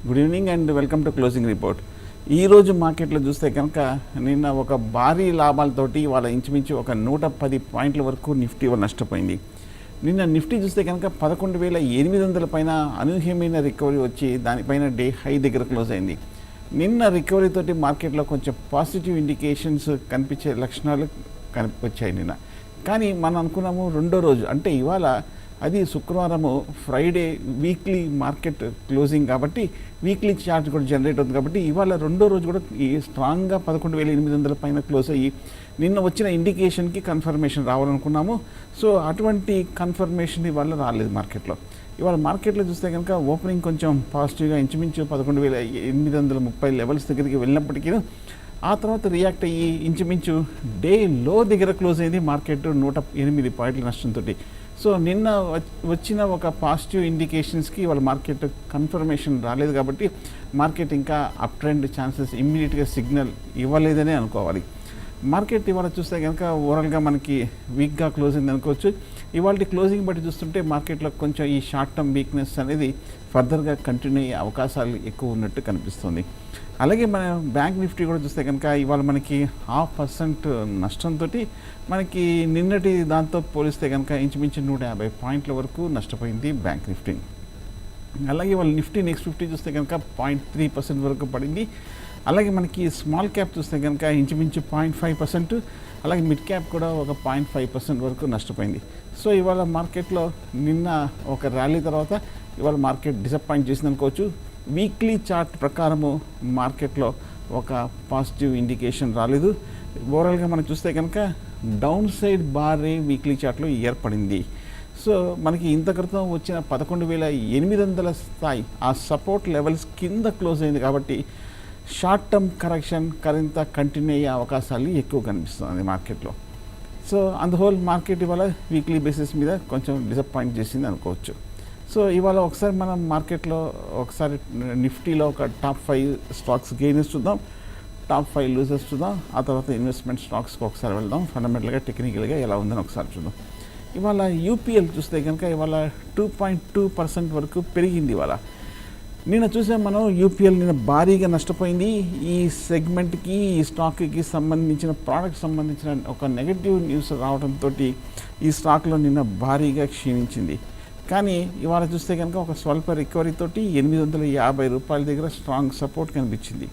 Good evening and welcome to closing report. ఈరోజు మార్కెట్లో చూస్తే కనుక నిన్న ఒక భారీ లాభాలతోటి వాళ్ళ ఇంచుమించు ఒక 110 పాయింట్ల వరకు నిఫ్టీ నష్టపోయింది. నిన్న నిఫ్టీ చూస్తే కనుక 11,800 పైన అనూహ్యమైన రికవరీ వచ్చి దానిపైన డే హై దగ్గర క్లోజ్ అయింది. నిన్న రికవరీ తోటి మార్కెట్లో కొంచెం పాజిటివ్ ఇండికేషన్స్ కనిపించే లక్షణాలు వచ్చాయి నిన్న. కానీ మనం అనుకున్నాము రెండో రోజు అంటే ఇవాళ అది శుక్రవారము ఫ్రైడే వీక్లీ మార్కెట్ క్లోజింగ్ కాబట్టి వీక్లీ చార్ట్ కూడా జనరేట్ అవుతుంది కాబట్టి ఇవాళ రెండో రోజు కూడా ఈ స్ట్రాంగ్గా 11,800 పైన క్లోజ్ అయ్యి నిన్న వచ్చిన ఇండికేషన్కి కన్ఫర్మేషన్ రావాలనుకున్నాము. సో అటువంటి కన్ఫర్మేషన్ ఇవాళ రాలేదు మార్కెట్లో. ఇవాళ మార్కెట్లో చూస్తే కనుక ఓపెనింగ్ కొంచెం పాజిటివ్గా ఇంచుమించు 11,830 లెవెల్స్ దగ్గరికి వెళ్ళినప్పటికీ ఆ తర్వాత రియాక్ట్ అయ్యి ఇంచుమించు డే లో దగ్గర క్లోజ్ అయింది మార్కెట్ 108 పాయింట్ల నష్టంతో. సో నిన్న వచ్చిన ఒక పాజిటివ్ ఇండికేషన్స్కి వాళ్ళ మార్కెట్ కన్ఫర్మేషన్ రాలేదు కాబట్టి మార్కెట్ ఇంకా అప్ ట్రెండ్ ఛాన్సెస్ ఇమ్మీడియట్గా సిగ్నల్ ఇవ్వలేదనే అనుకోవాలి. మార్కెట్ ఇవాళ చూస్తే కనుక ఓవరాల్గా మనకి వీక్గా క్లోజ్ అయింది అనుకోవచ్చు. ఇవాళ క్లోజింగ్ బట్టి చూస్తుంటే మార్కెట్లో కొంచెం ఈ షార్ట్ టర్మ్ వీక్నెస్ అనేది ఫర్దర్గా కంటిన్యూ అయ్యే అవకాశాలు ఎక్కువ ఉన్నట్టు కనిపిస్తుంది. అలాగే మన బ్యాంక్ నిఫ్టీ కూడా చూస్తే కనుక ఇవాళ మనకి 0.5% నష్టంతో మనకి నిన్నటి దాంతో పోలిస్తే కనుక ఇంచుమించు 150 పాయింట్ల వరకు నష్టపోయింది బ్యాంక్ నిఫ్టీ. అలాగే వాళ్ళ నిఫ్టీ నెక్స్ట్ 50 చూస్తే కనుక 0.3% వరకు పడింది. అలాగే మనకి స్మాల్ క్యాప్ చూస్తే కనుక ఇంచుమించు 0.5%, అలాగే మిడ్ క్యాప్ కూడా ఒక 0.5% వరకు నష్టపోయింది. సో ఇవాళ మార్కెట్లో నిన్న ఒక ర్యాలీ తర్వాత ఇవాళ మార్కెట్ డిసప్పాయింట్ చేసింది అనుకోవచ్చు. వీక్లీ చార్ట్ ప్రకారము మార్కెట్లో ఒక పాజిటివ్ ఇండికేషన్ రాలేదు. ఓవరాల్గా మనం చూస్తే కనుక డౌన్ సైడ్ బారే వీక్లీ చార్ట్లో ఏర్పడింది. సో మనకి ఇంత క్రితం వచ్చిన 11,800 స్థాయి ఆ సపోర్ట్ లెవెల్స్ కింద క్లోజ్ అయింది కాబట్టి షార్ట్ టర్మ్ కరెక్షన్ కరింత కంటిన్యూ అయ్యే అవకాశాలు ఎక్కువ కనిపిస్తుంది మార్కెట్లో. సో అందువల్ల మార్కెట్ ఇవాళ వీక్లీ బేసిస్ మీద కొంచెం డిసప్పాయింట్ చేసింది అనుకోవచ్చు. సో ఇవాళ ఒకసారి మనం మార్కెట్లో ఒకసారి నిఫ్టీలో ఒక టాప్ 5 స్టాక్స్ గెయినర్స్ చూద్దాం, టాప్ 5 లూజర్స్ చూద్దాం, ఆ తర్వాత ఇన్వెస్ట్మెంట్ స్టాక్స్కి ఒకసారి వెళ్దాం, ఫండమెంటల్గా టెక్నికల్గా ఎలా ఉందని ఒకసారి చూద్దాం. ఇవాళ యూపీఎల్ చూస్తే కనుక ఇవాళ 2.2% వరకు పెరిగింది. ఇవాళ నిన్న చూసాం మనం యూపీఎల్ నిన్న భారీగా నష్టపోయింది. ఈ సెగ్మెంట్కి ఈ స్టాక్కి సంబంధించిన ప్రోడక్ట్ సంబంధించిన ఒక నెగటివ్ న్యూస్ రావడంతో ఈ స్టాక్లో నిన్న భారీగా క్షీణించింది. కానీ ఇవాళ చూస్తే కనుక ఒక స్వల్ప రికవరీ తోటి 850 రూపాయల దగ్గర స్ట్రాంగ్ సపోర్ట్ కనిపించింది.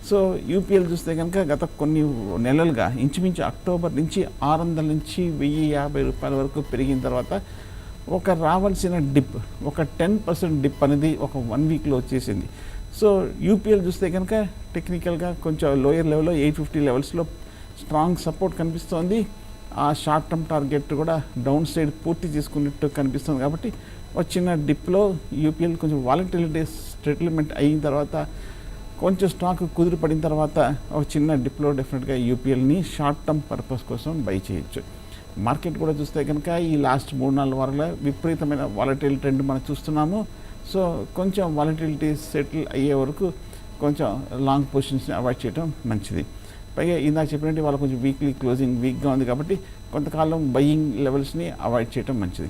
సో యూపీఎల్ చూస్తే కనుక గత కొన్ని నెలలుగా ఇంచుమించు అక్టోబర్ నుంచి 600 నుంచి 1,050 రూపాయల వరకు పెరిగిన తర్వాత ఒక రావాల్సిన డిప్ ఒక 10% డిప్ అనేది ఒక 1 వీక్లో వచ్చేసింది. సో యూపీఎల్ చూస్తే కనుక టెక్నికల్గా కొంచెం లోయర్ లెవెల్లో 850 లెవెల్స్లో స్ట్రాంగ్ సపోర్ట్ కనిపిస్తోంది. ఆ షార్ట్ టర్మ్ టార్గెట్ కూడా డౌన్ సైడ్ పూర్తి చేసుకున్నట్టు కనిపిస్తుంది కాబట్టి ఒక చిన్న డిప్లో యూపీఎల్ కొంచెం వాలటిలిటీ సెటిల్మెంట్ అయిన తర్వాత కొంచెం స్టాక్ కుదిరిపడిన తర్వాత ఒక చిన్న డిప్లో డెఫినెట్గా యూపీఎల్ని షార్ట్ టర్మ్ పర్పస్ కోసం బై చేయొచ్చు. మార్కెట్ కూడా చూస్తే కనుక ఈ లాస్ట్ 3-4 వారాల విపరీతమైన వాలటిలిటీ ట్రెండ్ మనం చూస్తున్నాము. సో కొంచెం వాలటిలిటీ సెటిల్ అయ్యే వరకు కొంచెం లాంగ్ పొజిషన్స్ని అవాయిడ్ చేయడం మంచిది. పైగా ఇందాక చెప్పినట్టు వాళ్ళ కొంచెం వీక్లీ క్లోజింగ్ వీక్గా ఉంది కాబట్టి కొంతకాలం బయ్యింగ్ లెవెల్స్ని అవాయిడ్ చేయడం మంచిది.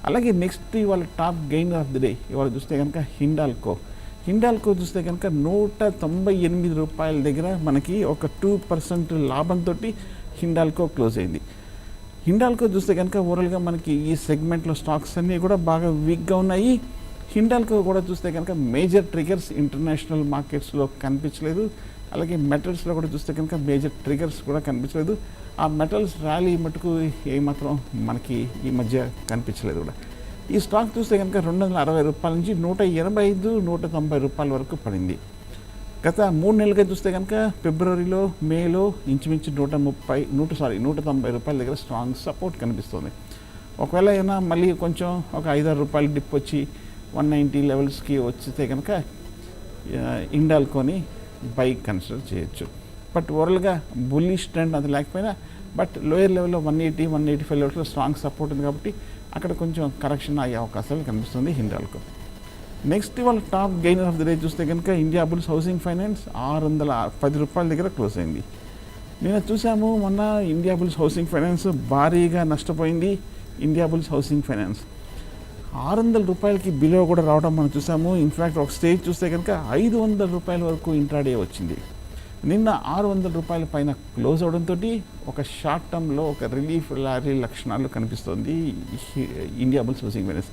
అలాగే నెక్స్ట్ ఇవాళ top gainer of the day ఇవాళ చూస్తే కనుక హిండాల్కో చూస్తే కనుక 198 రూపాయల దగ్గర మనకి ఒక 2% లాభంతో హిండాల్కో క్లోజ్ అయింది. హిండాల్కో చూస్తే కనుక ఓవరాల్గా మనకి ఈ సెగ్మెంట్లో స్టాక్స్ అన్నీ కూడా బాగా వీక్గా ఉన్నాయి. హిండాల్కో కూడా చూస్తే కనుక మేజర్ ట్రిగర్స్ ఇంటర్నేషనల్ మార్కెట్స్లో కనిపించలేదు. అలాగే మెటల్స్లో కూడా చూస్తే కనుక మేజర్ ట్రిగర్స్ కూడా కనిపించలేదు. ఆ మెటల్స్ ర్యాలీ మటుకు ఏమాత్రం మనకి ఈ మధ్య కనిపించలేదు కూడా. ఈ స్టాక్ చూస్తే కనుక 260 రూపాయల నుంచి 185-190 రూపాయల వరకు పడింది. గత 3 నెలలుగా చూస్తే కనుక ఫిబ్రవరిలో మేలో ఇంచుమించు 190 రూపాయల దగ్గర స్ట్రాంగ్ సపోర్ట్ కనిపిస్తుంది. ఒకవేళ అయినా మళ్ళీ కొంచెం ఒక 5-6 రూపాయలు డిప్ వచ్చి 190 లెవెల్స్కి వచ్చితే కనుక హిండాల్కోని బై కన్సిడర్ చేయొచ్చు. బట్ ఓవరాల్గా బుల్లిష్ ట్రెండ్ అది లేకపోయినా బట్ లోయర్ లెవెల్లో 180-185 లెవెల్స్లో స్ట్రాంగ్ సపోర్ట్ ఉంది కాబట్టి అక్కడ కొంచెం కరెక్షన్ అయ్యే అవకాశాలు కనిపిస్తుంది హిండాల్కో. నెక్స్ట్ వాళ్ళ top gainer of the day చూస్తే కనుక ఇండియా బుల్స్ హౌసింగ్ ఫైనాన్స్ 610 రూపాయల దగ్గర క్లోజ్ అయింది. నేను చూసాము మొన్న ఇండియా బుల్స్ హౌసింగ్ ఫైనాన్స్ భారీగా నష్టపోయింది. ఇండియా బుల్స్ హౌసింగ్ ఫైనాన్స్ రూపాయలకి బిలో కూడా రావడం మనం చూసాము. ఇన్ఫ్యాక్ట్ ఒక స్టేజ్ చూస్తే కనుక రూపాయల వరకు ఇంట్రాడే వచ్చింది. నిన్న రూపాయల పైన క్లోజ్ అవడంతో ఒక షార్ట్ టర్మ్లో ఒక రిలీఫ్ లారీ లక్షణాలు కనిపిస్తుంది ఇండియా బుల్స్ హౌసింగ్ ఫైనాన్స్.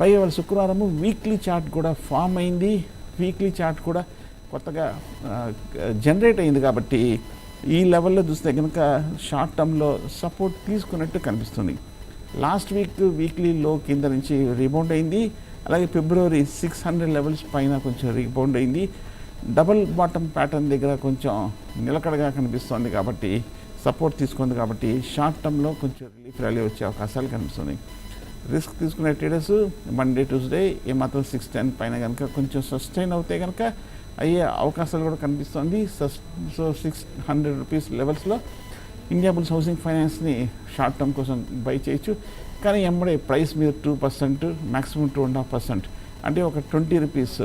పైగా వాళ్ళ శుక్రవారము వీక్లీ చార్ట్ కూడా ఫామ్ అయింది. వీక్లీ చార్ట్ కూడా కొత్తగా జనరేట్ అయింది కాబట్టి ఈ లెవెల్లో చూస్తే కనుక షార్ట్ టర్మ్లో సపోర్ట్ తీసుకున్నట్టు కనిపిస్తుంది. లాస్ట్ వీక్లీ లో కింద నుంచి రీబౌండ్ అయింది. అలాగే ఫిబ్రవరి 600 లెవెల్స్ పైన కొంచెం రీబౌండ్ అయింది. డబుల్ బాటమ్ ప్యాటర్న్ దగ్గర కొంచెం నిలకడగా కనిపిస్తుంది కాబట్టి సపోర్ట్ తీసుకుంది కాబట్టి షార్ట్ టర్మ్లో కొంచెం రిలీఫ్ ర్యాలీ వచ్చే అవకాశాలు కనిపిస్తుంది. రిస్క్ తీసుకునే ట్రేడర్స్ మండే ట్యూస్డే ఏమాత్రం 610 పైన కనుక కొంచెం సస్టైన్ అవుతే కనుక అయ్యే అవకాశాలు కూడా కనిపిస్తుంది. సో 600 రూపీస్ లెవెల్స్లో ఇండియా బుల్స్ హౌసింగ్ ఫైనాన్స్ని షార్ట్ టర్మ్ కోసం బై చేయొచ్చు. కానీ ఎమ్మడే ప్రైస్ మీద 2%, మ్యాక్సిమం 2.5%, అంటే ఒక 20 రూపీస్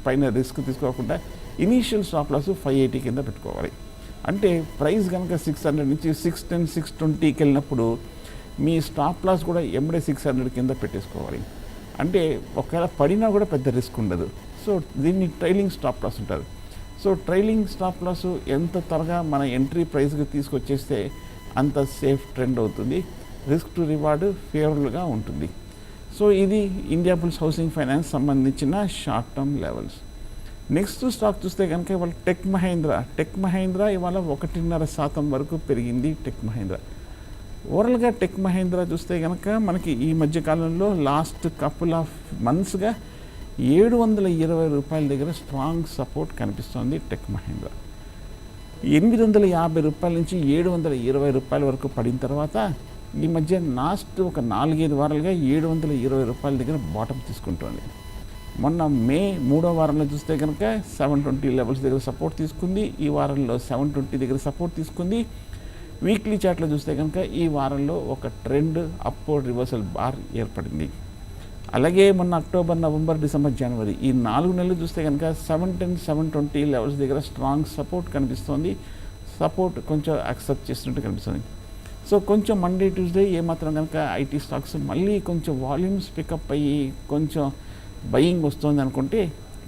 పైన రిస్క్ తీసుకోకుండా ఇనీషియల్ స్టాప్ లాస్ 580 కింద పెట్టుకోవాలి. అంటే ప్రైస్ కనుక 600 నుంచి 610, 620కి వెళ్ళినప్పుడు మీ స్టాప్ లాస్ కూడా ఎమ్మడే 600 కింద పెట్టేసుకోవాలి. అంటే ఒకవేళ పడినా కూడా పెద్ద రిస్క్ ఉండదు. సో దీన్ని ట్రైలింగ్ స్టాప్ లాస్ ఉంటారు. సో ట్రైలింగ్ స్టాప్ లాస్ ఎంత త్వరగా మన ఎంట్రీ ప్రైస్కి తీసుకొచ్చేస్తే అంత సేఫ్ ట్రెండ్ అవుతుంది. రిస్క్ టు రివార్డ్ ఫేవరబుల్గా ఉంటుంది. సో ఇది ఇండియా బుల్స్ హౌసింగ్ ఫైనాన్స్ సంబంధించిన short term levels. Next stock చూస్తే కనుక ఇవాళ టెక్ మహేంద్ర ఇవాళ 1.5% వరకు పెరిగింది. ఓవరాల్గా టెక్ మహేంద్ర చూస్తే కనుక మనకి ఈ మధ్యకాలంలో లాస్ట్ కపుల్ ఆఫ్ మంత్స్గా 720 రూపాయల దగ్గర స్ట్రాంగ్ సపోర్ట్ కనిపిస్తోంది. టెక్ మహేంద్ర 850 రూపాయల నుంచి 720 రూపాయల వరకు పడిన తర్వాత ఈ మధ్య లాస్ట్ ఒక 4-5 వారాలుగా 720 రూపాయల దగ్గర బాటం తీసుకుంటోంది. మొన్న మే 3వ వారంలో చూస్తే కనుక 720 లెవెల్స్ దగ్గర సపోర్ట్ తీసుకుంది. ఈ వారంలో 720 దగ్గర సపోర్ట్ తీసుకుంది. వీక్లీ చార్ట్లో చూస్తే కనుక ఈ వారంలో ఒక ట్రెండ్ అప్వర్డ్ రివర్సల్ బార్ ఏర్పడింది. అలాగే మొన్న అక్టోబర్, నవంబర్, డిసెంబర్, జనవరి ఈ 4 నెలలు చూస్తే కనుక 710, 720 లెవెల్స్ దగ్గర స్ట్రాంగ్ సపోర్ట్ కనిపిస్తోంది. సపోర్ట్ కొంచెం యాక్సెప్ట్ చేస్తున్నట్టు కనిపిస్తుంది. సో కొంచెం మండే ట్యూస్డే ఏమాత్రం కనుక ఐటీ స్టాక్స్ మళ్ళీ కొంచెం వాల్యూమ్స్ పికప్ అయ్యి కొంచెం బయింగ్ వస్తుంది అనుకుంటే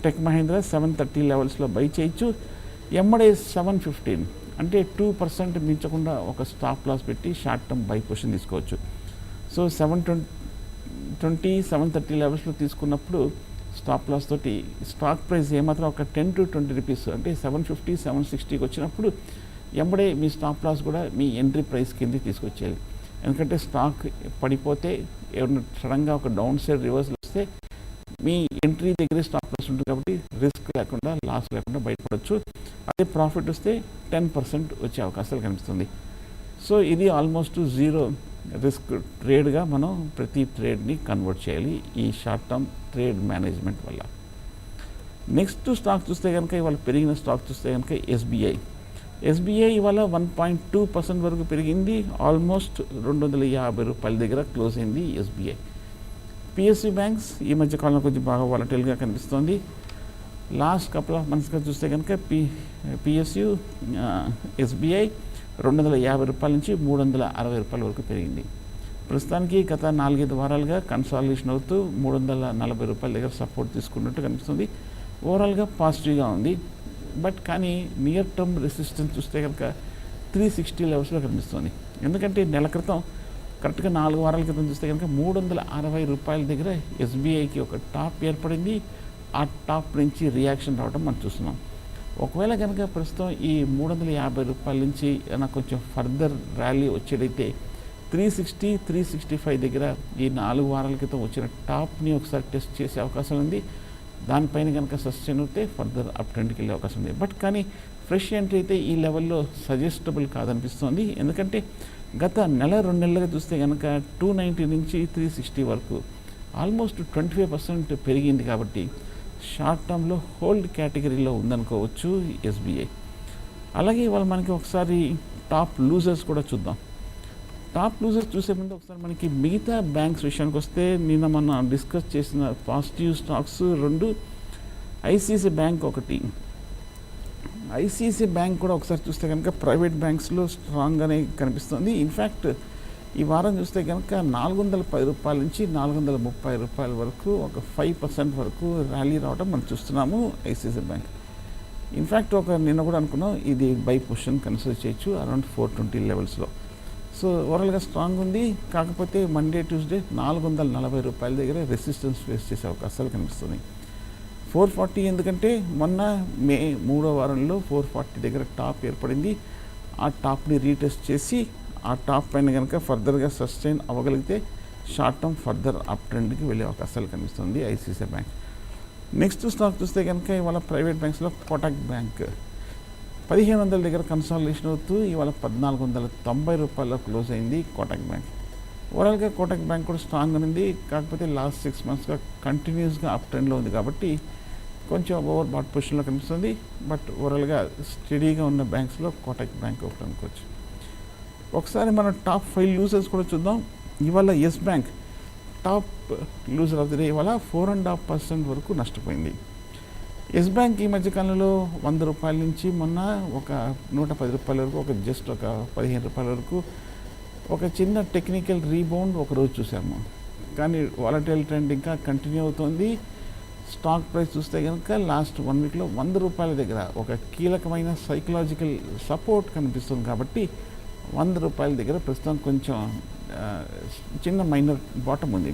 టెక్ మహేంద్ర 730 లెవెల్స్లో బై చేయొచ్చు. ఎమ్మడే 715 అంటే 2% మించకుండా ఒక స్టాప్ లాస్ పెట్టి షార్ట్ టర్మ్ బై పొజిషన్ తీసుకోవచ్చు. సో 730 లెవెల్స్లో తీసుకున్నప్పుడు స్టాప్ లాస్ తోటి స్టాక్ ప్రైస్ ఏమాత్రం ఒక 10 to 20 రూపీస్ అంటే 750, 760కి వచ్చినప్పుడు ఎంబడే మీ స్టాప్ లాస్ కూడా మీ ఎంట్రీ ప్రైస్ కింద తీసుకొచ్చేయాలి. ఎందుకంటే స్టాక్ పడిపోతే ఏమన్నా సడన్గా ఒక డౌన్ సైడ్ రివర్స్ వస్తే మీ ఎంట్రీ దగ్గరే స్టాప్ లాస్ ఉంటుంది కాబట్టి రిస్క్ లేకుండా, లాస్ లేకుండా బయటపడవచ్చు. అదే ప్రాఫిట్ వస్తే 10% వచ్చే అవకాశాలు కనిపిస్తుంది. సో ఇది ఆల్మోస్ట్ 0 రిస్క్ ట్రేడ్గా మనం ప్రతి ట్రేడ్ని కన్వర్ట్ చేయాలి ఈ షార్ట్ టర్మ్ ట్రేడ్ మేనేజ్మెంట్ వల్ల. నెక్స్ట్ స్టాక్ చూస్తే కనుక ఇవాళ పెరిగిన స్టాక్ చూస్తే కనుక ఎస్బీఐ ఇవాళ 1.2% వరకు పెరిగింది. ఆల్మోస్ట్ 250 రూపాయల దగ్గర క్లోజ్ అయింది ఎస్బీఐ. పిఎస్యూ బ్యాంక్స్ ఈ మధ్య కాలంలో కొంచెం బాగా వాలటైల్గా కనిపిస్తోంది. లాస్ట్ కపుల్ ఆఫ్ మంత్స్గా చూస్తే కనుక పిఎస్యూ, ఎస్బీఐ 250 రూపాయల నుంచి 360 రూపాయల వరకు పెరిగింది. ప్రస్తుతానికి గత 4-5 వారాలుగా కన్సాలిడేషన్ అవుతూ 340 రూపాయల దగ్గర సపోర్ట్ తీసుకున్నట్టు కనిపిస్తుంది. ఓవరాల్గా పాజిటివ్గా ఉంది. బట్ కానీ నియర్ టర్మ్ రెసిస్టెన్స్ చూస్తే కనుక 360 లెవెల్స్లో కనిపిస్తుంది. ఎందుకంటే నెల క్రితం కరెక్ట్గా 4 వారాల క్రితం చూస్తే కనుక 360 రూపాయల దగ్గర ఎస్బీఐకి ఒక టాప్ ఏర్పడింది. ఆ టాప్ నుంచి రియాక్షన్ రావడం మనం చూస్తున్నాం. ఒకవేళ కనుక ప్రస్తుతం ఈ 350 రూపాయల నుంచి నాకు కొంచెం ఫర్దర్ ర్యాలీ వచ్చేటైతే 360, 365 దగ్గర ఈ 4 వారాల క్రితం వచ్చిన టాప్ని ఒకసారి టెస్ట్ చేసే అవకాశం ఉంది. దానిపైన కనుక సస్టైన్ అవుతే ఫర్దర్ అప్ ట్రెండ్కి వెళ్ళే అవకాశం ఉంది. బట్ కానీ ఫ్రెష్ ఎంట్రీ అయితే ఈ లెవెల్లో సజెస్టబుల్ కాదనిపిస్తుంది. ఎందుకంటే గత 1-2 నెలలుగా చూస్తే కనుక 290 నుంచి 360 వరకు ఆల్మోస్ట్ 25% పెరిగింది. కాబట్టి షార్ట్ టర్మ్లో హోల్డ్ కేటగిరీలో ఉందనుకోవచ్చు ఎస్బీఐ. అలాగే ఇవాళ మనకి ఒకసారి టాప్ లూజర్స్ కూడా చూద్దాం. టాప్ లూజర్స్ చూసే ముందు ఒకసారి మనకి మిగతా బ్యాంక్స్ విషయానికి వస్తే నిన్న మనం డిస్కస్ చేసిన positive stocks 2, ICICI bank 1. ICICI bank కూడా ఒకసారి చూస్తే కనుక ప్రైవేట్ బ్యాంక్స్లో స్ట్రాంగ్గానే కనిపిస్తుంది. ఇన్ఫ్యాక్ట్ ఈ వారం చూస్తే కనుక రూ. 410 నుంచి రూ. 430 వరకు ఒక 5% వరకు ర్యాలీ రావడం మనం చూస్తున్నాము ఐసిఐసిఐ బ్యాంక్. ఇన్ఫ్యాక్ట్ నిన్న కూడా అనుకున్నాం ఇది బై పొజిషన్ కన్సిడర్ చేయొచ్చు అరౌండ్ 420 లెవెల్స్లో. సో ఓవరాల్గా స్ట్రాంగ్ ఉంది. కాకపోతే మండే ట్యూస్డే రూ. 440 దగ్గర రెసిస్టెన్స్ ఫేస్ చేసే అవకాశాలు కనిపిస్తుంది. 440 ఎందుకంటే మొన్న మే 3వ వారంలో 440 దగ్గర టాప్ ఏర్పడింది. ఆ టాప్ని రీటెస్ట్ చేసి ఆ టాప్ పైన కనుక ఫర్దర్గా సస్టైన్ అవ్వగలిగితే షార్ట్ టర్మ్ ఫర్దర్ అప్ ట్రెండ్కి వెళ్ళే అవకాశాలు కనిపిస్తుంది ఐసిఐసిఐ బ్యాంక్. నెక్స్ట్ స్టాక్ చూస్తే కనుక ఇవాళ ప్రైవేట్ బ్యాంక్స్లో కోటక్ బ్యాంక్ 1500 దగ్గర కన్సాలిడేషన్ అవుతూ ఇవాళ రూ. 1490 క్లోజ్ అయింది కోటక్ బ్యాంక్. ఓవరాల్గా కోటక్ బ్యాంక్ కూడా స్ట్రాంగ్ ఉంది. కాకపోతే లాస్ట్ 6 మంత్స్గా కంటిన్యూస్గా అప్ ట్రెండ్లో ఉంది కాబట్టి కొంచెం ఓవర్ బాట్ పొజిషన్లో కనిపిస్తుంది. బట్ ఓవరాల్గా స్టడీగా ఉన్న బ్యాంక్స్లో కోటక్ బ్యాంక్ ఒకటి అనుకోవచ్చు. ఒకసారి మన టాప్ 5 లూజర్స్ కూడా చూద్దాం. ఇవాళ Yes Bank top loser of the day. ఇవాళ 4.5% వరకు నష్టపోయింది. ఎస్ బ్యాంక్ ఈ మధ్యకాలంలో రూ. 100 నుంచి మొన్న ఒక రూ. 110 వరకు ఒక జస్ట్ ఒక రూ. 15 వరకు ఒక చిన్న టెక్నికల్ రీబౌండ్ ఒకరోజు చూసాము. కానీ వాలటైల్ ట్రెండ్ ఇంకా కంటిన్యూ అవుతుంది. స్టాక్ ప్రైస్ చూస్తే కనుక లాస్ట్ 1 వీక్లో రూ. 100 దగ్గర ఒక కీలకమైన సైకలాజికల్ సపోర్ట్ కనిపిస్తుంది కాబట్టి రూ. 100 దగ్గర ప్రస్తుతం కొంచెం చిన్న మైనర్ బాటమ్ ఉంది.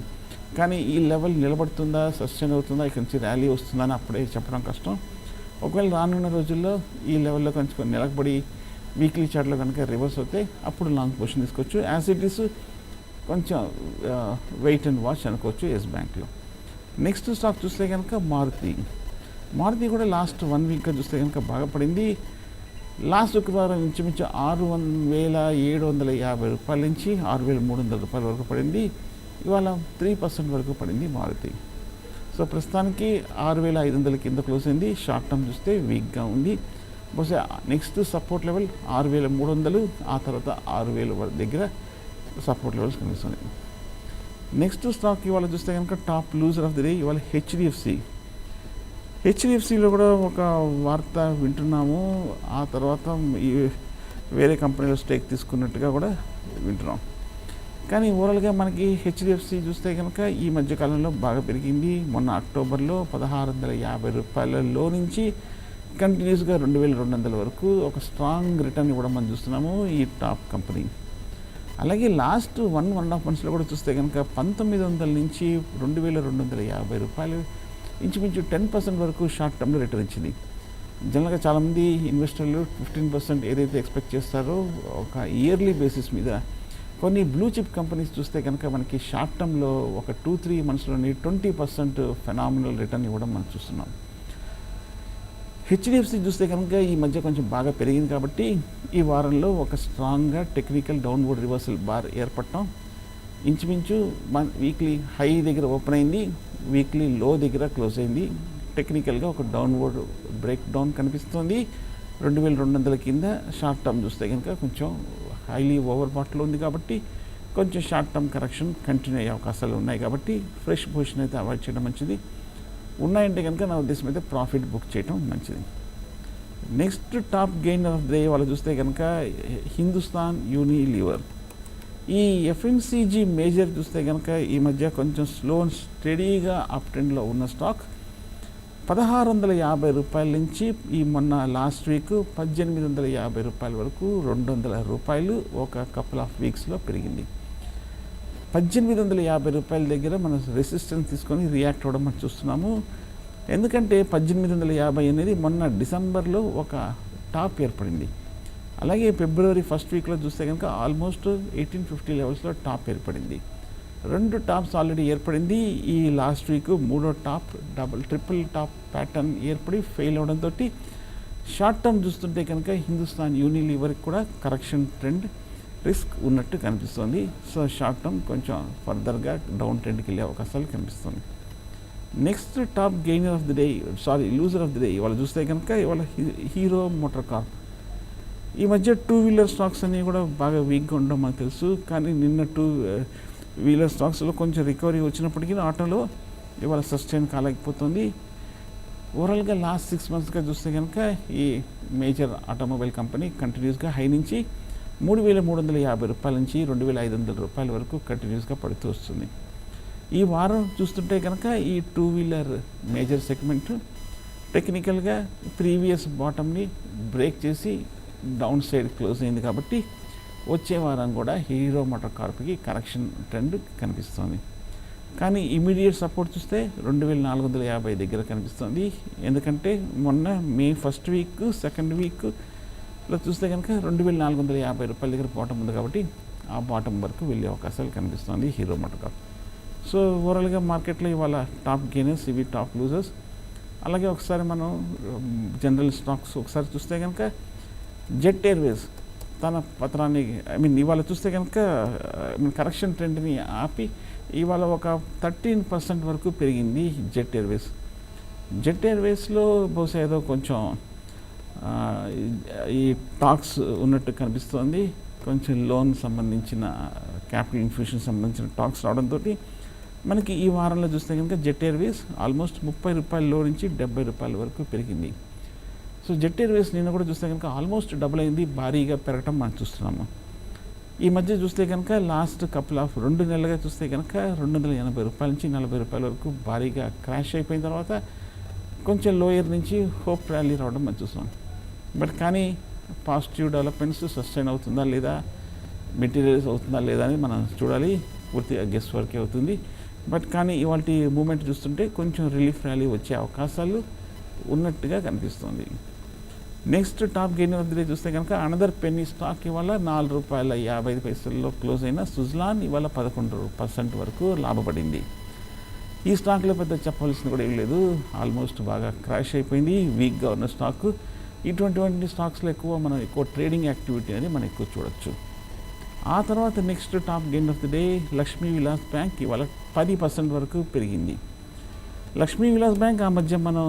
కానీ ఈ లెవెల్ నిలబడుతుందా, సస్టైన్ అవుతుందా, ఇక్కడ నుంచి ర్యాలీ వస్తుందా అని అప్పుడే చెప్పడం కష్టం. ఒకవేళ రానున్న రోజుల్లో ఈ లెవెల్లో కొంచెం నిలబడి వీక్లీ చార్ట్లో కనుక రివర్స్ అవుతే అప్పుడు లాంగ్ పొజిషన్ తీసుకోవచ్చు. యాజ్ ఇట్ ఈస్ కొంచెం వెయిట్ అండ్ వాచ్ అనుకోవచ్చు ఎస్ బ్యాంక్లో. నెక్స్ట్ స్టాక్ చూస్తే కనుక మారుతి కూడా లాస్ట్ 1 వీక్గా చూస్తే కనుక బాగా పడింది. లాస్ట్ శుక్రవారం ఇంచుమించు రూ. 6,750 నుంచి రూ. 6,300 వరకు పడింది. ఇవాళ 3% వరకు పడింది మారుతి. సో ప్రస్తుతానికి 6,500 కింద క్లోజ్ అయింది. షార్ట్ టర్మ్ చూస్తే వీక్గా ఉంది. బహుశా నెక్స్ట్ సపోర్ట్ లెవెల్ 6,300, ఆ తర్వాత 6,000 దగ్గర సపోర్ట్ లెవెల్స్ కనిపిస్తుంది. నెక్స్ట్ స్టాక్ ఇవాళ చూస్తే కనుక top loser of the day ఇవాళ హెచ్డిఎఫ్సిలో కూడా ఒక వార్త వింటున్నాము. ఆ తర్వాత వేరే కంపెనీలో స్టేక్ తీసుకున్నట్టుగా కూడా వింటున్నాం. కానీ ఓవరాల్గా మనకి హెచ్డిఎఫ్సి చూస్తే కనుక ఈ మధ్యకాలంలో బాగా పెరిగింది. మొన్న అక్టోబర్లో రూ. 1,650 నుంచి కంటిన్యూస్గా 2,200 వరకు ఒక స్ట్రాంగ్ రిటర్న్ ఇవ్వడం మనం చూస్తున్నాము ఈ టాప్ కంపెనీ. అలాగే లాస్ట్ 1.5 మంత్స్లో కూడా చూస్తే కనుక 1,900 నుంచి రూ. 2,250 ఇంచుమించు 10% వరకు షార్ట్ టర్మ్లో రిటర్న్ ఇచ్చింది. జనరల్గా చాలామంది ఇన్వెస్టర్లు 15% ఏదైతే ఎక్స్పెక్ట్ చేస్తారో ఒక ఇయర్లీ బేసిస్ మీద కొన్ని బ్లూ చిప్ కంపెనీస్ చూస్తే కనుక మనకి షార్ట్ టర్మ్లో ఒక 2-3 మంత్స్లోని 20% ఫెనామినల్ రిటర్న్ ఇవ్వడం మనం చూస్తున్నాం. హెచ్డిఎఫ్సి చూస్తే కనుక ఈ మధ్య కొంచెం బాగా పెరిగింది కాబట్టి ఈ వారంలో ఒక స్ట్రాంగ్గా టెక్నికల్ డౌన్వర్డ్ రివర్సల్ బార్ ఏర్పడటం. ఇంచుమించు వీక్లీ హై దగ్గర ఓపెన్ అయింది, వీక్లీ లో దగ్గర క్లోజ్ అయింది. టెక్నికల్గా ఒక డౌన్వర్డ్ బ్రేక్ డౌన్ కనిపిస్తుంది. 2,200 కింద షార్ట్ టర్మ్ చూస్తే కనుక కొంచెం హైలీ ఓవర్ బాట్లో ఉంది కాబట్టి కొంచెం షార్ట్ టర్మ్ కరెక్షన్ కంటిన్యూ అయ్యే అవకాశాలు ఉన్నాయి కాబట్టి ఫ్రెష్ పొజిషన్ అయితే అవాయిడ్ చేయడం మంచిది. ఉన్నాయంటే కనుక నా ఉద్దేశం అయితే ప్రాఫిట్ బుక్ చేయడం మంచిది. Next top gainer of the day వాళ్ళు చూస్తే కనుక హిందుస్థాన్ యూనిలీవర్. ఈ ఎఫ్ఎంసీజీ మేజర్ చూస్తే కనుక ఈ మధ్య కొంచెం స్లో అండ్ స్టడీగా అప్ ట్రెండ్లో ఉన్న స్టాక్ రూ. 1,650 నుంచి ఈ మొన్న లాస్ట్ వీక్ రూ. 1,850 వరకు రూ. 200 ఒక కపుల్ ఆఫ్ వీక్స్లో పెరిగింది. రూ. 1,850 దగ్గర మనం రెసిస్టెన్స్ తీసుకొని రియాక్ట్ అవ్వడం మనం చూస్తున్నాము. ఎందుకంటే 1,850 అనేది మొన్న డిసెంబర్లో ఒక టాప్ ఏర్పడింది. అలాగే ఫిబ్రవరి ఫస్ట్ వీక్లో చూస్తే కనుక ఆల్మోస్ట్ 1,850 లెవెల్స్లో టాప్ ఏర్పడింది. 2 టాప్స్ ఆల్రెడీ ఏర్పడింది. ఈ లాస్ట్ వీక్ 3వ టాప్ ట్రిపుల్ టాప్ ప్యాటర్న్ ఏర్పడి ఫెయిల్ అవడంతో షార్ట్ టర్మ్ చూస్తుంటే కనుక హిందుస్థాన్ యూనిలీవర్కి కూడా కరెక్షన్ ట్రెండ్ రిస్క్ ఉన్నట్టు కనిపిస్తుంది. సో షార్ట్ టర్మ్ కొంచెం ఫర్దర్గా డౌన్ ట్రెండ్కి వెళ్ళే అవకాశాలు కనిపిస్తుంది. Next top gainer of the day loser of the day ఇవాళ చూస్తే కనుక ఇవాళ హీరో మోటార్ కార్ప్. ఈ మధ్య 2 వీలర్ స్టాక్స్ అన్నీ కూడా బాగా వీక్గా ఉండడం మనకు తెలుసు. కానీ నిన్న 2 వీలర్ స్టాక్స్లో కొంచెం రికవరీ వచ్చినప్పటికీ ఆటోలో ఇవాళ సస్టైన్ కాలేకపోతుంది. ఓవరాల్గా లాస్ట్ 6 మంత్స్గా చూస్తే కనుక ఈ మేజర్ ఆటోమొబైల్ కంపెనీ కంటిన్యూస్గా హై నుంచి రూపాయల నుంచి 2,500 రూపాయల వరకు కంటిన్యూస్గా పడుతూ వస్తుంది. ఈ వారం చూస్తుంటే కనుక ఈ టూ వీలర్ మేజర్ సెగ్మెంట్ టెక్నికల్గా ప్రీవియస్ బాటమ్ని బ్రేక్ చేసి డౌన్ సైడ్ క్లోజ్ అయింది కాబట్టి వచ్చే వారం కూడా హీరో మోటార్ కార్ప్కి కరెక్షన్ ట్రెండ్ కనిపిస్తుంది. కానీ ఇమీడియట్ సపోర్ట్ చూస్తే 2,450 దగ్గర కనిపిస్తుంది. ఎందుకంటే మొన్న మే ఫస్ట్ వీక్ సెకండ్ వీక్లో చూస్తే కనుక 2,450 రూపాయల దగ్గర బాటం ఉంది కాబట్టి ఆ బాటం వరకు వెళ్ళే అవకాశాలు కనిపిస్తుంది హీరో మోటార్ కార్ప్. సో ఓవరాల్గా మార్కెట్లో ఇవాళ టాప్ గెయినర్స్, ఇవి టాప్ లూజర్స్. అలాగే ఒకసారి మనం జనరల్ స్టాక్స్ ఒకసారి చూస్తే కనుక జెట్ ఎయిర్వేస్ తన పత్రాన్ని ఇవాళ చూస్తే కనుక కరెక్షన్ ట్రెండ్ని ఆపి ఇవాళ ఒక 13% వరకు పెరిగింది జెట్ ఎయిర్వేస్. జెట్ ఎయిర్వేస్లో బహుశా ఏదో కొంచెం ఈ టాక్స్ ఉన్నట్టు కనిపిస్తోంది. కొంచెం లోన్ సంబంధించిన క్యాపిటల్ ఇన్ఫ్యూషన్ సంబంధించిన టాక్స్ రావడంతో మనకి ఈ వారంలో చూస్తే కనుక జెట్ ఎయిర్వేస్ ఆల్మోస్ట్ 30 రూపాయల నుంచి 70 రూపాయల వరకు పెరిగింది. సో జెట్ ఎయిర్వేస్ నిన్న కూడా చూస్తే కనుక ఆల్మోస్ట్ డబుల్ అయింది, భారీగా పెరగటం మనం చూస్తున్నాము. ఈ మధ్య చూస్తే కనుక లాస్ట్ కపుల్ ఆఫ్ 2 నెలలుగా చూస్తే కనుక 280 రూపాయల నుంచి 40 రూపాయల వరకు భారీగా క్రాష్ అయిపోయిన తర్వాత కొంచెం లోయర్ నుంచి హోప్ ర్యాలీ రావడం మనం చూస్తున్నాం. బట్ కానీ పాజిటివ్ డెవలప్మెంట్స్ సస్టైన్ అవుతుందా లేదా, మెటీరియల్స్ అవుతుందా లేదా అని మనం చూడాలి. పూర్తిగా గెస్ వర్కే అవుతుంది. బట్ కానీ ఇవాళ మూమెంట్ చూస్తుంటే కొంచెం రిలీఫ్ ర్యాలీ వచ్చే అవకాశాలు ఉన్నట్టుగా కనిపిస్తుంది. Next top gainer of the day చూస్తే కనుక అనదర్ పెన్నీ స్టాక్ ఇవాళ $4.50 క్లోజ్ అయిన సుజ్లాన్ ఇవాళ 11% వరకు లాభపడింది. ఈ స్టాక్లో పెద్ద చెప్పవలసింది కూడా ఏం లేదు, ఆల్మోస్ట్ బాగా క్రాష్ అయిపోయింది, వీక్గా ఉన్న స్టాక్. ఇటువంటి స్టాక్స్లో మనం ఎక్కువ ట్రేడింగ్ యాక్టివిటీ అనేది మనం ఎక్కువ చూడొచ్చు. ఆ తర్వాత next top gainer of the day Lakshmi Vilas bank ఇవాళ 10% వరకు పెరిగింది. లక్ష్మీ విలాస్ బ్యాంక్ ఆ మధ్య మనం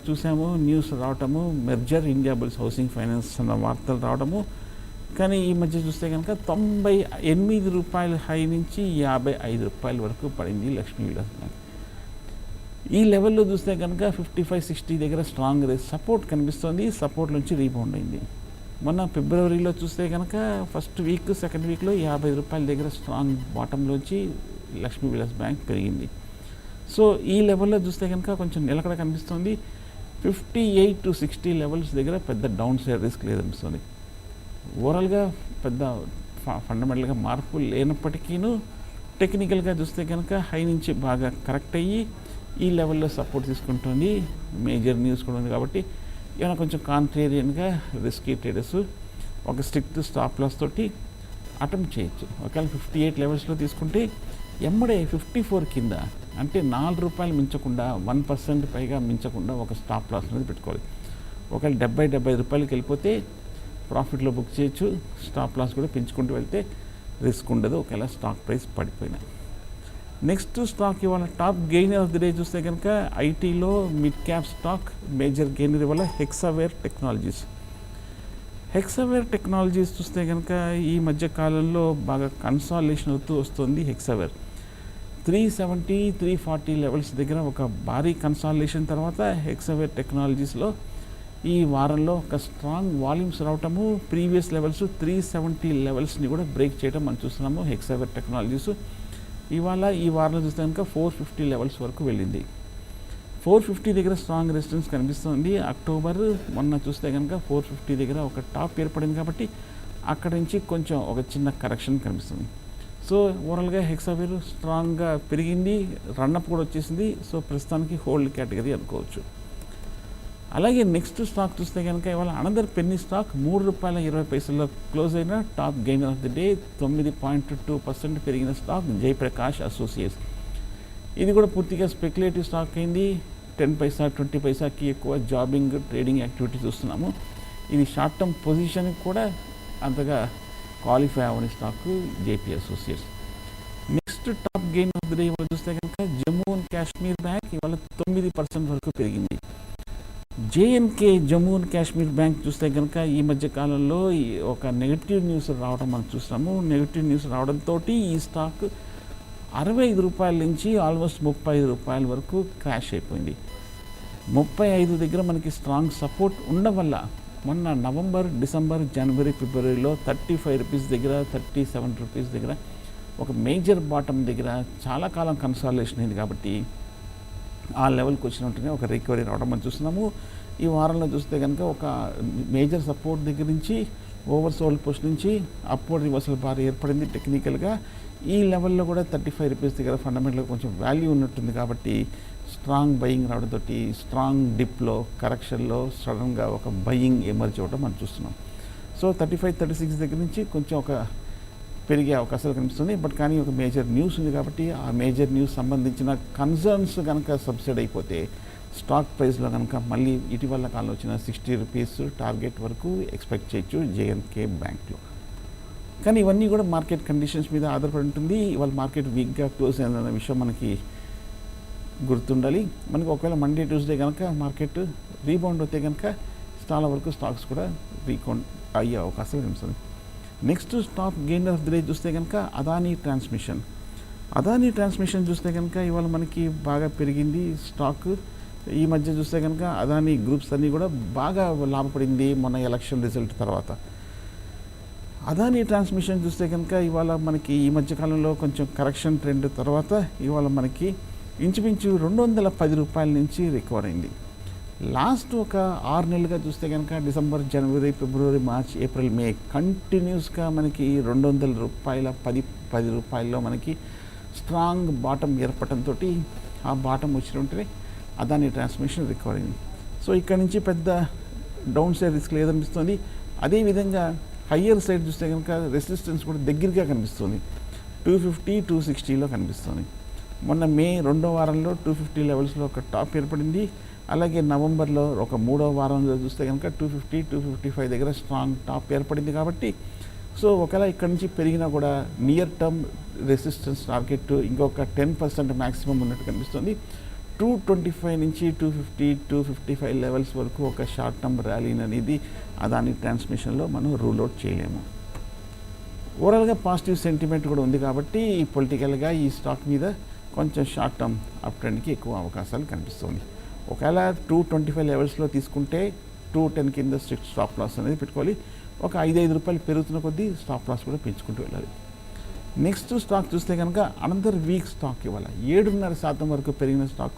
చూసాము న్యూస్ రావటము, merger India bulls housing finance అన్న వార్తలు రావడము. కానీ ఈ మధ్య చూస్తే కనుక 98 రూపాయల హై నుంచి 55 రూపాయల వరకు పడింది లక్ష్మీ విలాస్ బ్యాంక్. ఈ లెవెల్లో చూస్తే కనుక 55-60 దగ్గర స్ట్రాంగ్ సపోర్ట్ కనిపిస్తుంది, సపోర్ట్ నుంచి రీబౌండ్ అయింది. మొన్న ఫిబ్రవరిలో చూస్తే కనుక ఫస్ట్ వీక్ సెకండ్ వీక్లో 50 రూపాయల దగ్గర స్ట్రాంగ్ బాటంలోంచి లక్ష్మీ విలాస్ బ్యాంక్ పెరిగింది. సో ఈ లెవెల్లో చూస్తే కనుక కొంచెం నిలకడ కనిపిస్తుంది. 58-60 లెవెల్స్ దగ్గర పెద్ద డౌన్ సైడ్ రిస్క్ లేదనిపిస్తుంది. ఓవరాల్గా పెద్ద ఫండమెంటల్గా మార్పు లేనప్పటికీ టెక్నికల్గా చూస్తే కనుక హై నుంచి బాగా కరెక్ట్ అయ్యి ఈ లెవెల్లో సపోర్ట్ తీసుకుంటుంది. మేజర్ న్యూస్ కూడా ఉంది కాబట్టి ఏమైనా కొంచెం కాంట్రేరియన్గా రిస్కీ ట్రేడర్స్ ఒక స్ట్రిక్ట్ స్టాప్ లాస్ తోటి అటెంప్ట్ చేయొచ్చు. ఒకవేళ 58 లెవెల్స్లో తీసుకుంటే ఎమ్మడే 54 కింద అంటే 4 రూపాయలు మించకుండా 1% పైగా మించకుండా ఒక స్టాప్ లాస్ అనేది పెట్టుకోవాలి. ఒకవేళ 70 రూపాయలకి వెళ్ళిపోతే ప్రాఫిట్లో బుక్ చేయొచ్చు. స్టాప్ లాస్ కూడా పెంచుకుంటూ వెళ్తే రిస్క్ ఉండదు ఒకవేళ స్టాక్ ప్రైస్ పడిపోయినా. నెక్స్ట్ స్టాక్ ఇవాళ top gainer of the day చూస్తే కనుక ఐటీలో mid cap stock major gainer ఇవాళ హెక్సావేర్ టెక్నాలజీస్. హెక్సావేర్ టెక్నాలజీస్ చూస్తే కనుక ఈ మధ్య కాలంలో బాగా కన్సాలిడేషన్ అవుతూ వస్తుంది. హెక్సావేర్ 370-340 లెవెల్స్ దగ్గర ఒక భారీ కన్సాలిడేషన్ తర్వాత హెక్సావేర్ టెక్నాలజీస్లో ఈ వారంలో ఒక స్ట్రాంగ్ వాల్యూమ్స్ రావటము, ప్రీవియస్ లెవెల్స్ 370 లెవెల్స్ని కూడా బ్రేక్ చేయడం మనం చూస్తున్నాము. హెక్సావేర్ టెక్నాలజీస్ ఇవాళ ఈ వారంలో చూస్తే కనుక 450 లెవెల్స్ వరకు వెళ్ళింది. 450 దగ్గర స్ట్రాంగ్ రెసిస్టెన్స్ కనిపిస్తుంది. అక్టోబర్ మొన్న చూస్తే కనుక 450 దగ్గర ఒక టాప్ ఏర్పడింది కాబట్టి అక్కడి నుంచి కొంచెం ఒక చిన్న కరెక్షన్ కనిపిస్తుంది. సో ఓవరాల్గా హెక్సావేర్ స్ట్రాంగ్గా పెరిగింది, రన్అప్ కూడా వచ్చేసింది. సో ప్రస్తుతానికి హోల్డ్ కేటగిరీ అనుకోవచ్చు. అలాగే నెక్స్ట్ స్టాక్ చూస్తే కనుక ఇవాళ అనదర్ పెన్నీ స్టాక్ $3.20 క్లోజ్ అయిన top gainer of the day 9.2% పెరిగిన స్టాక్ జయప్రకాష్ అసోసియేట్స్. ఇది కూడా పూర్తిగా స్పెక్యులేటివ్ స్టాక్ అయింది. 10 పైసా 20 పైసాకి ఎక్కువ జాబింగ్ ట్రేడింగ్ యాక్టివిటీ చూస్తున్నాము. ఇది షార్ట్ టర్మ్ పొజిషన్ కూడా అంతగా క్వాలిఫై అవ్వని stock JP associates. Next top gain of the day ఇవాళ చూస్తే కనుక జమ్మూ అండ్ కాశ్మీర్ బ్యాంక్ ఇవాళ 9% వరకు పెరిగింది. J&K Jammu and Kashmir bank చూస్తే కనుక ఈ మధ్య కాలంలో ఒక నెగిటివ్ న్యూస్ రావడం మనం చూస్తాము. నెగిటివ్ న్యూస్ రావడంతో ఈ స్టాక్ 65 రూపాయల నుంచి ఆల్మోస్ట్ 35 రూపాయల వరకు క్రాష్ అయిపోయింది. 35 దగ్గర మనకి స్ట్రాంగ్ సపోర్ట్ ఉండడం వల్ల మొన్న నవంబర్, డిసెంబర్, జనవరి, ఫిబ్రవరిలో 35 రూపీస్ దగ్గర, 37 రూపీస్ దగ్గర ఒక మేజర్ బాటమ్ దగ్గర చాలా కాలం కన్సాలిడేషన్ అయింది కాబట్టి ఆ లెవెల్కి వచ్చిన వెంటనే ఒక రికవరీ రావడం మనం చూస్తున్నాము. ఈ వారంలో చూస్తే కనుక ఒక మేజర్ సపోర్ట్ దగ్గర నుంచి ఓవర్ సోల్డ్ పొజిషన్ నుంచి అప్వర్డ్ రివర్సల్ బార్ ఏర్పడింది. టెక్నికల్గా ఈ లెవెల్లో కూడా 35 రూపీస్ దగ్గర ఫండమెంటల్గా కొంచెం వాల్యూ ఉన్నట్టుంది కాబట్టి స్ట్రాంగ్ బయింగ్ రావడంతో స్ట్రాంగ్ డిప్లో కరెక్షన్లో సడన్గా ఒక బయింగ్ ఎమర్జ్ అవ్వడం మనం చూస్తున్నాం. సో 35, 36 దగ్గర నుంచి కొంచెం ఒక పెరిగే అవకాశాలు కనిపిస్తుంది. బట్ కానీ ఒక మేజర్ న్యూస్ ఉంది కాబట్టి ఆ మేజర్ న్యూస్ సంబంధించిన కన్సర్న్స్ కనుక సబ్సిడీ అయిపోతే స్టాక్ ప్రైస్లో కనుక మళ్ళీ ఇటీవల కాలంలో వచ్చిన 60 రూపీస్ టార్గెట్ వరకు ఎక్స్పెక్ట్ చేయొచ్చు జేఎన్కే బ్యాంక్లో. కానీ ఇవన్నీ కూడా మార్కెట్ కండిషన్స్ మీద ఆధారపడి ఉంటుంది. ఇవాళ మార్కెట్ వీక్గా క్లోజ్ అయిందన్న విషయం మనకి గుర్తుండాలి. మనకి ఒకవేళ మండే, ట్యూస్డే కనుక మార్కెట్ రీబౌండ్ అయితే కనుక చాలా వరకు స్టాక్స్ కూడా రీకౌంట్ అయ్యే అవకాశాలు కనిపిస్తుంది. Next stock gain of the day చూస్తే కనుక అదానీ ట్రాన్స్మిషన్ చూస్తే కనుక ఇవాళ మనకి బాగా పెరిగింది స్టాక్. ఈ మధ్య చూస్తే కనుక అదానీ గ్రూప్స్ అన్నీ కూడా బాగా లాభపడింది మొన్న ఎలక్షన్ రిజల్ట్ తర్వాత. అదానీ ట్రాన్స్మిషన్ చూస్తే కనుక ఇవాళ మనకి ఈ మధ్యకాలంలో కొంచెం కరెక్షన్ ట్రెండ్ తర్వాత ఇవాళ మనకి ఇంచుమించు 210 రూపాయల నుంచి రికవర్ అయింది. లాస్ట్ ఒక 6 నెలలుగా చూస్తే కనుక డిసెంబర్, జనవరి, ఫిబ్రవరి, మార్చ్, ఏప్రిల్, మే కంటిన్యూస్గా మనకి 200 రూపాయల 10 రూపాయల్లో మనకి స్ట్రాంగ్ బాటమ్ ఏర్పడంతో ఆ బాటమ్ వచ్చిన వెంటనే అదానీ ట్రాన్స్మిషన్ రికవర్ అయింది. సో ఇక్కడ నుంచి పెద్ద డౌన్ సైడ్ రిస్క్ లేదనిపిస్తుంది. అదేవిధంగా హయ్యర్ సైడ్ చూస్తే కనుక రెసిస్టెన్స్ కూడా దగ్గరగా కనిపిస్తుంది. 250, 260లో కనిపిస్తుంది. మొన్న మే 2వ వారంలో 250 లెవెల్స్లో ఒక టాప్ ఏర్పడింది. అలాగే నవంబర్లో ఒక 3వ వారంలో చూస్తే కనుక 250, 255 దగ్గర స్ట్రాంగ్ టాప్ ఏర్పడింది కాబట్టి సో ఒకవేళ ఇక్కడ నుంచి పెరిగినా కూడా నియర్ టర్మ్ రెసిస్టెన్స్ టార్గెట్ ఇంకొక 10% మ్యాక్సిమం ఉన్నట్టు కనిపిస్తుంది. 225 నుంచి 250, 255 లెవెల్స్ వరకు ఒక షార్ట్ టర్మ్ ర్యాలీని అనేది అదాని ట్రాన్స్మిషన్లో మనం రూల్ అవుట్ చేయలేము. ఓవరాల్గా పాజిటివ్ సెంటిమెంట్ కూడా ఉంది కాబట్టి పొలిటికల్గా ఈ స్టాక్ మీద కొంచెం షార్ట్ టర్మ్ అప్ ట్రెండ్కి ఎక్కువ అవకాశాలు కనిపిస్తుంది. ఒకవేళ 225 లెవెల్స్లో తీసుకుంటే 210 కింద స్ట్రిక్ట్ స్టాప్ లాస్ అనేది పెట్టుకోవాలి. ఒక 5 రూపాయలు పెరుగుతున్న కొద్దీ స్టాప్ లాస్ కూడా పెంచుకుంటూ వెళ్ళాలి. నెక్స్ట్ స్టాక్ చూస్తే కనుక అనదర్ వీక్ స్టాక్ ఇవాళ 7.5% వరకు పెరిగిన స్టాక్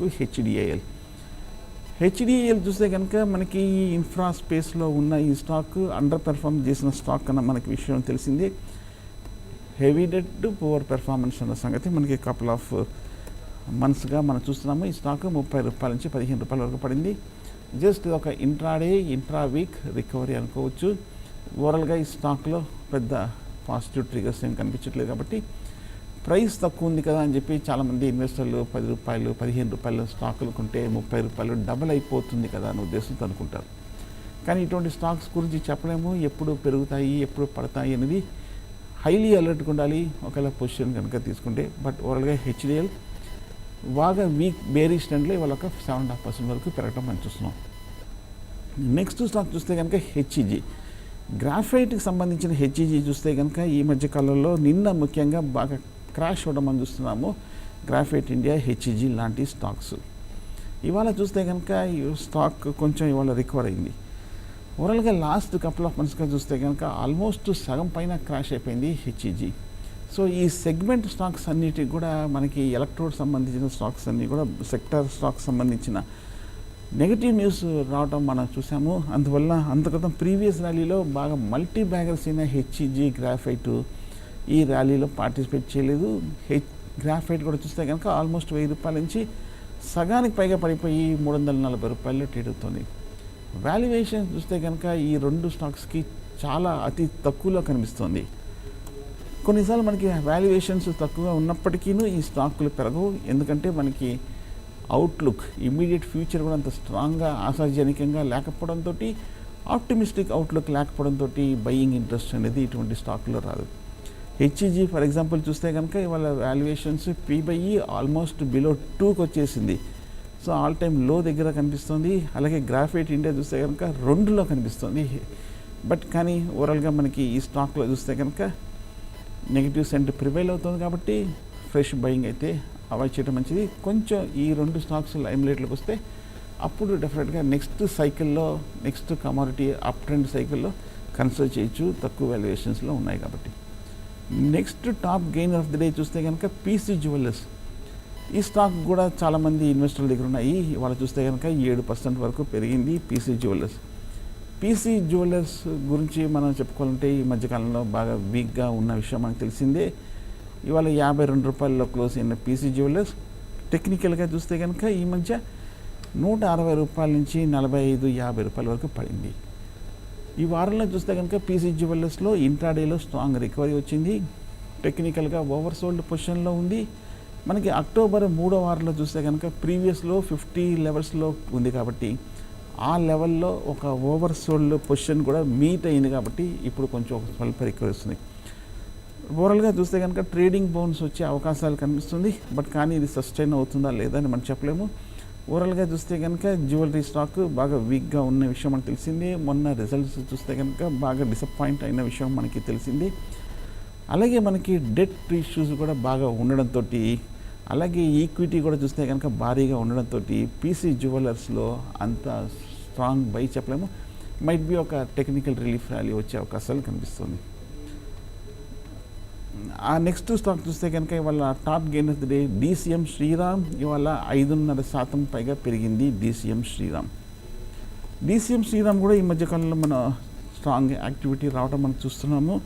హెచ్డిఐఎల్ చూస్తే కనుక మనకి ఈ ఇన్ఫ్రా స్పేస్లో ఉన్న ఈ స్టాక్ అండర్ పెర్ఫార్మ్ చేసిన స్టాక్ కన్నా మనకి విషయం తెలిసిందే. హెవీ డెట్ పువర్ పెర్ఫార్మెన్స్ అన్న సంగతి మనకి కపుల్ ఆఫ్ మంత్స్గా మనం చూస్తున్నాము. ఈ స్టాక్ 30 రూపాయల నుంచి 15 రూపాయల వరకు పడింది. జస్ట్ ఒక ఇంట్రా వీక్ రికవరీ అనుకోవచ్చు. ఓవరాల్గా ఈ స్టాక్లో పెద్ద పాజిటివ్ ట్రిగర్స్ ఏం కనిపించట్లేదు కాబట్టి ప్రైస్ తక్కువ ఉంది కదా అని చెప్పి చాలామంది ఇన్వెస్టర్లు 10 రూపాయలు 15 రూపాయల స్టాకులు కొంటే 30 రూపాయలు డబల్ అయిపోతుంది కదా అనే ఉద్దేశంతో అనుకుంటారు. కానీ ఇటువంటి స్టాక్స్ గురించి చెప్పలేము, ఎప్పుడు పెరుగుతాయి ఎప్పుడు పడతాయి అనేది హైలీ అలర్ట్గా ఉండాలి ఒకవేళ పొజిషన్ కనుక తీసుకుంటే. బట్ ఓవరాల్గా హెచ్డిఎల్ బాగా వీక్ బేరిష్ ట్రెండ్లో ఇవాళ ఒక 7.5% వరకు పెరగడం మనం చూస్తున్నాం. నెక్స్ట్ స్టాక్ చూస్తే కనుక హెచ్ఈజీ గ్రాఫైట్కి సంబంధించిన హెచ్ఈజీ చూస్తే కనుక ఈ మధ్య కాలంలో నిన్న ముఖ్యంగా బాగా క్రాష్ అవ్వడం మనం చూస్తున్నాము. గ్రాఫైట్ ఇండియా, హెచ్ఈజీ లాంటి స్టాక్స్ ఇవాళ చూస్తే కనుక ఈ స్టాక్ కొంచెం ఇవాళ రికవర్ అయింది. ఓవరాల్గా లాస్ట్ కపుల్ ఆఫ్ మంత్స్గా చూస్తే కనుక ఆల్మోస్ట్ సగం పైన క్రాష్ అయిపోయింది హెచ్ఈజీ. సో ఈ సెగ్మెంట్ స్టాక్స్ అన్నిటికి కూడా మనకి ఎలక్ట్రోడ్ సంబంధించిన స్టాక్స్ అన్నీ కూడా సెక్టర్ స్టాక్స్ సంబంధించిన నెగటివ్ న్యూస్ రావడం మనం చూసాము. అందువల్ల అంతక్రితం ప్రీవియస్ ర్యాలీలో బాగా మల్టీ బ్యాగర్స్ అయిన హెచ్ఈజీ, గ్రాఫైట్ ఈ ర్యాలీలో పార్టిసిపేట్ చేయలేదు. గ్రాఫైట్ కూడా చూస్తే కనుక ఆల్మోస్ట్ 1000 రూపాయల నుంచి సగానికి పైగా పడిపోయి 340 రూపాయల్లో ట్రేడ్ అవుతుంది. వాల్యుయేషన్ చూస్తే కనుక ఈ రెండు స్టాక్స్కి చాలా అతి తక్కువలో కనిపిస్తుంది. కొన్నిసార్లు మనకి వాల్యుయేషన్స్ తక్కువగా ఉన్నప్పటికీ ఈ స్టాకులు పెరగవు, ఎందుకంటే మనకి అవుట్లుక్ ఇమ్మీడియట్ ఫ్యూచర్ కూడా అంత స్ట్రాంగ్గా ఆశాజనకంగా లేకపోవడంతో, ఆప్టిమిస్టిక్ అవుట్లుక్ లేకపోవడంతో బయింగ్ ఇంట్రెస్ట్ అనేది ఇటువంటి స్టాకులో రాదు. హెచ్ఈజీ ఫర్ ఎగ్జాంపుల్ చూస్తే కనుక ఇవాళ వాల్యుయేషన్స్ పీబైఈ ఆల్మోస్ట్ బిలో 2కి వచ్చేసింది. సో ఆల్ టైమ్ లో దగ్గర కనిపిస్తుంది. అలాగే గ్రాఫైట్ ఇండియా చూస్తే కనుక 2లో కనిపిస్తుంది. బట్ కానీ ఓవరాల్గా మనకి ఈ స్టాక్లో చూస్తే కనుక నెగిటివ్ సెంట్ ప్రివైల్ అవుతుంది కాబట్టి ఫ్రెష్ బయింగ్ అయితే అవాయిడ్ చేయడం మంచిది. కొంచెం ఈ రెండు స్టాక్స్ లైమ్ లైట్లోకి వస్తే అప్పుడు డెఫినెట్గా నెక్స్ట్ సైకిల్లో నెక్స్ట్ కమోడిటీ అప్ ట్రెండ్ సైకిల్లో కన్సిడర్ చేయొచ్చు, తక్కువ వాల్యుయేషన్స్లో ఉన్నాయి కాబట్టి. Next top gainer of the day చూస్తే కనుక పీసీ జ్యువెలర్స్. ఈ స్టాక్ కూడా చాలామంది ఇన్వెస్టర్ల దగ్గర ఉన్నాయి. ఇవాళ చూస్తే కనుక 7% వరకు పెరిగింది పీసీ జ్యువెలర్స్. పీసీ జ్యువెలర్స్ గురించి మనం చెప్పుకోవాలంటే ఈ మధ్యకాలంలో బాగా వీక్గా ఉన్న విషయం మనకు తెలిసిందే. ఇవాళ 52 రూపాయల్లో క్లోజ్ అయిన పీసీ జ్యువెలర్స్ టెక్నికల్గా చూస్తే కనుక ఈ మధ్య 160 రూపాయల నుంచి 45-50 రూపాయల వరకు పడింది. ఈ వారంలో చూస్తే కనుక పీసీ జ్యువెలర్స్లో ఇంట్రాడేలో స్ట్రాంగ్ రికవరీ వచ్చింది. టెక్నికల్గా ఓవర్ సోల్డ్ పొజిషన్లో ఉంది. మనకి అక్టోబర్ 3వ వారంలో చూస్తే కనుక ప్రీవియస్లో 50 లెవెల్స్లో ఉంది కాబట్టి ఆ లెవెల్లో ఒక ఓవర్ సోల్డ్ పొజిషన్ కూడా మీట్ అయింది కాబట్టి ఇప్పుడు కొంచెం ఒక స్వల్ప రికవరీ వస్తుంది. ఓవరాల్గా చూస్తే కనుక ట్రేడింగ్ బౌన్స్ వచ్చే అవకాశాలు కనిపిస్తుంది. బట్ కానీ ఇది సస్టైన్ అవుతుందా లేదా అని మనం చెప్పలేము. ఓవరాల్గా చూస్తే కనుక జ్యువెలరీ స్టాక్ బాగా వీక్గా ఉన్న విషయం మనకు తెలిసిందే. మొన్న రిజల్ట్స్ చూస్తే కనుక బాగా డిసప్పాయింట్ అయిన విషయం మనకి తెలిసింది. అలాగే మనకి డెట్ ఇష్యూస్ కూడా బాగా ఉండడంతో, అలాగే ఈక్విటీ కూడా చూస్తే కనుక భారీగా ఉండడంతో పీసీ జ్యువెలర్స్లో అంత స్ట్రాంగ్ బై చెప్పలేము. మైట్ బి ఒక టెక్నికల్ రిలీఫ్ ర్యాలీ వచ్చే అవకాశాలు కనిపిస్తుంది. ఆ నెక్స్ట్ స్టాక్ చూస్తే కనుక ఇవాళ top gain of the day DCM Shriram. ఇవాళ 5.5% పైగా పెరిగింది డీసీఎం శ్రీరామ్. డీసీఎం శ్రీరామ్ కూడా ఈ మధ్యకాలంలో మన స్ట్రాంగ్ యాక్టివిటీ రావడం మనం చూస్తున్నాము.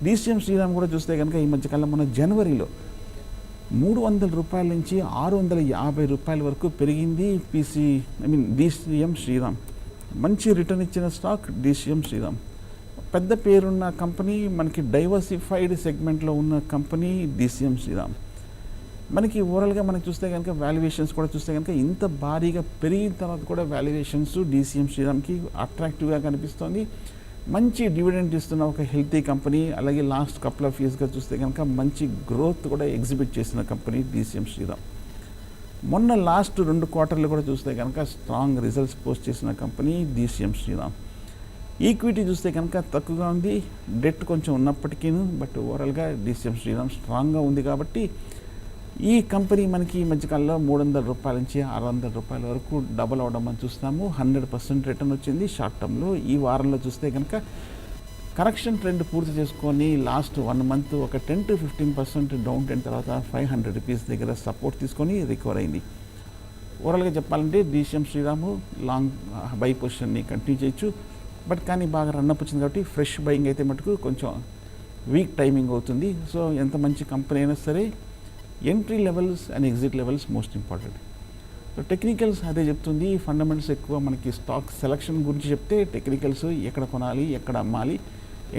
డీసీఎం శ్రీరామ్ కూడా చూస్తే కనుక ఈ మధ్యకాలంలో మన జనవరిలో 300 రూపాయల నుంచి 650 రూపాయల వరకు పెరిగింది డీసీఎం శ్రీరామ్. మంచి రిటర్న్ ఇచ్చిన స్టాక్ డీసీఎం శ్రీరామ్. పెద్ద పేరున్న కంపెనీ, మనకి డైవర్సిఫైడ్ సెగ్మెంట్లో ఉన్న కంపెనీ డీసీఎం శ్రీరామ్. మనకి ఓవరాల్గా మనకి చూస్తే కనుక వాల్యుయేషన్స్ కూడా చూస్తే కనుక ఇంత భారీగా పెరిగిన తర్వాత కూడా వాల్యుయేషన్స్ డీసీఎం శ్రీరామ్కి అట్రాక్టివ్గా కనిపిస్తుంది. మంచి డివిడెండ్ ఇస్తున్న ఒక హెల్తీ కంపెనీ. అలాగే లాస్ట్ కపుల్ ఆఫ్ ఇయర్స్గా చూస్తే కనుక మంచి గ్రోత్ కూడా ఎగ్జిబిట్ చేసిన కంపెనీ డీసీఎం శ్రీరామ్. మొన్న లాస్ట్ 2 క్వార్టర్లు కూడా చూస్తే కనుక స్ట్రాంగ్ రిజల్ట్స్ పోస్ట్ చేసిన కంపెనీ డీసీఎం శ్రీరామ్. ఈక్విటీ చూస్తే కనుక తక్కువగా ఉంది, డెట్ కొంచెం ఉన్నప్పటికీ, బట్ ఓవరాల్గా డీసీఎం శ్రీరామ్ స్ట్రాంగ్గా ఉంది కాబట్టి ఈ కంపెనీ మనకి ఈ మధ్యకాలంలో 300 రూపాయల నుంచి 600 రూపాయల వరకు డబల్ అవడం మనం చూస్తాము. 100% రిటర్న్ వచ్చింది షార్ట్ టర్మ్లో. ఈ వారంలో చూస్తే కనుక కరెక్షన్ ట్రెండ్ పూర్తి చేసుకొని లాస్ట్ 1 మంత్ ఒక 10-15% డౌన్ ట్రెండ్ తర్వాత 500 రూపీస్ దగ్గర సపోర్ట్ తీసుకొని రికవర్ అయింది. ఓవరాల్గా చెప్పాలంటే డీసీఎం శ్రీరామ్ లాంగ్ బై పొజిషన్ని కంటిన్యూ చేయొచ్చు. బట్ కానీ బాగా రన్అప్ వచ్చింది కాబట్టి ఫ్రెష్ బయింగ్ అయితే మటుకు కొంచెం వీక్ టైమింగ్ అవుతుంది. సో ఎంత మంచి కంపెనీ అయినా సరే entry levels and exit levels most important. So technicals అదే చెప్తుంది. ఫండమెంటల్స్ ఎక్కువ మనకి స్టాక్ సెలక్షన్ గురించి చెప్తే టెక్నికల్స్ ఎక్కడ కొనాలి, ఎక్కడ అమ్మాలి,